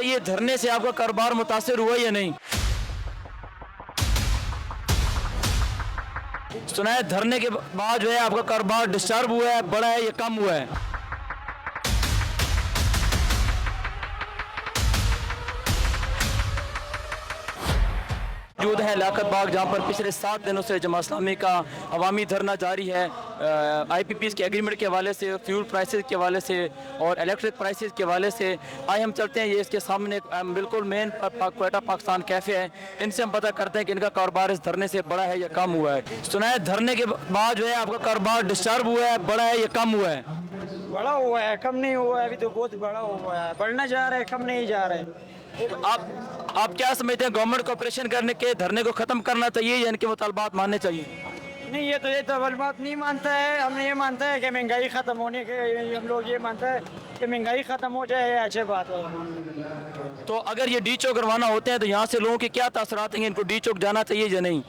ये धरने से आपका कारोबार मुतासिर हुआ या नहीं? सुना है धरने के बाद जो है आपका कारोबार डिस्टर्ब हुआ है, बढ़ा है या कम हुआ है? मौजूद है लाकत बाग, जहाँ पर पिछले 7 दिनों से जमात इस्लामी का अवामी धरना जारी है। IPPs के एग्रीमेंट के हवाले से, फ्यूल प्राइसेस के हवाले से और इलेक्ट्रिक प्राइसेस के हवाले से। आए हम चलते हैं, ये इसके सामने बिल्कुल मेन क्वेटा पाकिस्तान कैफ़े है, इनसे हम पता करते हैं कि इनका कारोबार इस धरने से बढ़ा है या कम हुआ है। सुना है धरने के बाद जो है आपका कारोबार डिस्टर्ब हुआ है, बढ़ा है या कम हुआ है? बड़ा हुआ है, कम नहीं हुआ है। अभी तो बहुत बड़ा हुआ है, बढ़ना जा रहा है, कम नहीं जा रहा है। आप क्या समझते हैं, गवर्नमेंट को ऑपरेशन करने के धरने को ख़त्म करना चाहिए या इनके मुतालबात मानने चाहिए? नहीं, ये तो बात नहीं मानता है। हम ये मानता है कि महंगाई ख़त्म होने के, हम लोग ये मानता है कि महंगाई ख़त्म हो जाए, ये अच्छी बात है। तो अगर ये डी चौक रवाना होते हैं तो यहाँ से लोगों के क्या तासरात हैं? इनको डी चौक जाना चाहिए या नहीं?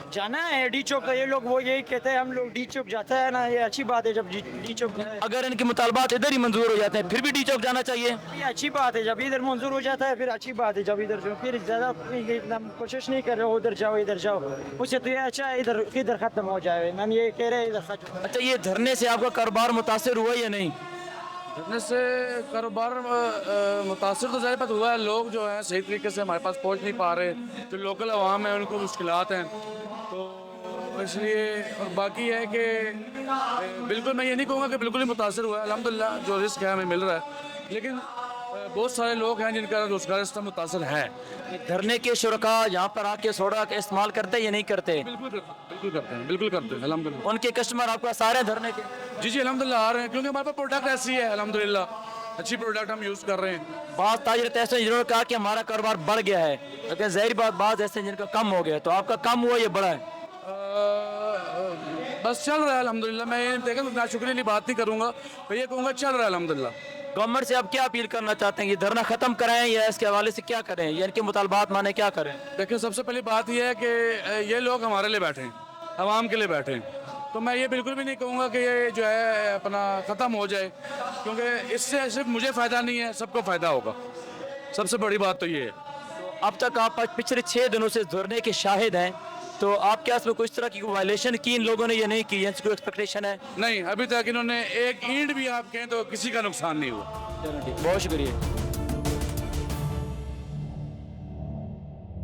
जाना है डी चौक, तो ये लोग वो यही कहते हैं, हम लोग डी चौक जाता है ना, ये अच्छी बात है जब डी चौक जाए। अगर इनके मुतालबात इधर ही मंजूर हो जाते हैं फिर भी डी चौक जाना चाहिए? ये अच्छी बात है, जब इधर मंजूर हो जाता है फिर अच्छी बात है। जब इधर जो फिर ज़्यादा कोशिश नहीं कर रहे हो उधर जाओ इधर जाओ, उससे तो ये अच्छा है इधर इधर ख़त्म हो जाए। हम ये कह रहे हैं इधर ख़त्म। अच्छा, ये धरने से आपका कारोबार मुतासिर हुआ या नहीं? धरने से कारोबार मुतासर तो ज़्यादा हुआ है। लोग जो हैं सही तरीके से हमारे पास पहुंच नहीं पा रहे, जो लोकल अवाम है उनको मुश्किलात हैं, तो इसलिए। और बाकी है कि बिल्कुल मैं ये नहीं कहूँगा कि बिल्कुल ही मुतासर हुआ है। अल्हम्दुलिल्लाह जो रिस्क है हमें मिल रहा है, लेकिन बहुत सारे लोग हैं जिनका रोजगार इस तरह मुतासर है। धरने के शुरका यहाँ पर आके सोडा का इस्तेमाल करते हैं या नहीं करते? बिल्कुल करते हैं, बिल्कुल करते हैं अल्हम्दुलिल्लाह। उनके कस्टमर आपका सारे धरने के? जी जी अल्हम्दुलिल्लाह आ रहे हैं, क्योंकि हमारे पास प्रोडक्ट ऐसी है अल्हम्दुलिल्लाह, अच्छी प्रोडक्ट हम यूज़ कर रहे हैं। बात ताजर ऐसे जिन्होंने कहा कि हमारा कारोबार बढ़ गया है, लेकिन ज़ाहिर बात ऐसे जिनका कम हो गया, तो आपका कम हुआ या बढ़ा है? बस चल रहा है अल्हम्दुलिल्लाह। मैं ये देखा नाशुक्री वाली बात नहीं करूँगा, मैं ये कहूँगा चल रहा है अल्हम्दुलिल्लाह। गवर्नमेंट से आप क्या अपील करना चाहते हैं? ये धरना ख़त्म कराएं या इसके हवाले से क्या करें या इनके मुतालबात माने क्या करें? देखिए सबसे पहली बात यह है कि ये लोग हमारे लिए बैठे हैं, आवाम के लिए बैठे हैं, तो मैं ये बिल्कुल भी नहीं कहूँगा कि ये जो है अपना ख़त्म हो जाए, क्योंकि इससे सिर्फ मुझे फ़ायदा नहीं है, सबको फ़ायदा होगा। सबसे बड़ी बात तो ये है। अब तक आप पिछले 6 दिनों से धरने के शाहिद हैं, तो आप क्या इसमें कुछ तरह की वायलेशन की इन लोगों ने या नहीं की? कोई एक्सपेक्टेशन है? नहीं, अभी तक इन्होंने एक ईंट भी आप कहें तो किसी का नुकसान नहीं हुआ। चलो ठीक, बहुत शुक्रिया।